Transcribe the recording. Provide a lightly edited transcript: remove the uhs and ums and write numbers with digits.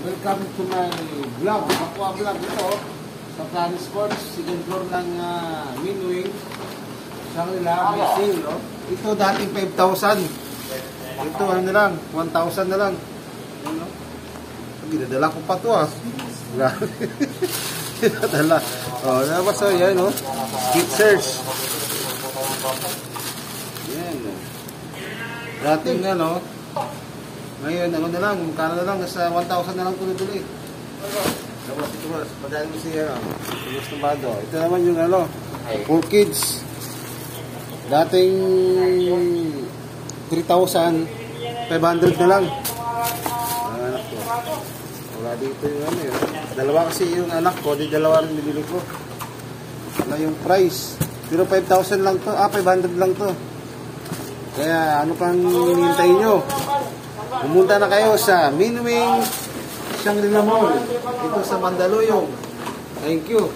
Welcome to my vlog, Aqua Vlog ito. Sa Planis Courts, second floor ng Minwing. Shangri-La, may sale, no? Ito dating 5,000. Ito ano na lang, 1,000 na lang. Ano? Ginadala ko pa to Grabe. Ginadala. Oh, nabasa yan, no? Kit search. Yan. Dating ano, ngayon, ano na lang, magkano na lang, nasa 1,000 na lang tuloy-tuloy. Tapos ito mas, pagkain mo siya, gusto ba ito? Ito naman yung ano, for kids. Dating 3,500 na lang. Ang anak ko. Wala dito yung ano yun. Dalawa kasi yung anak ko, di dalawa rin nilili ko. Wala yung price. Pero 5,000 lang to, 500 lang to. Kaya ano pang hinihintay nyo? Pumunta na kayo sa Minwing Shangri-La Mall. Ito sa Mandaluyong. Thank you.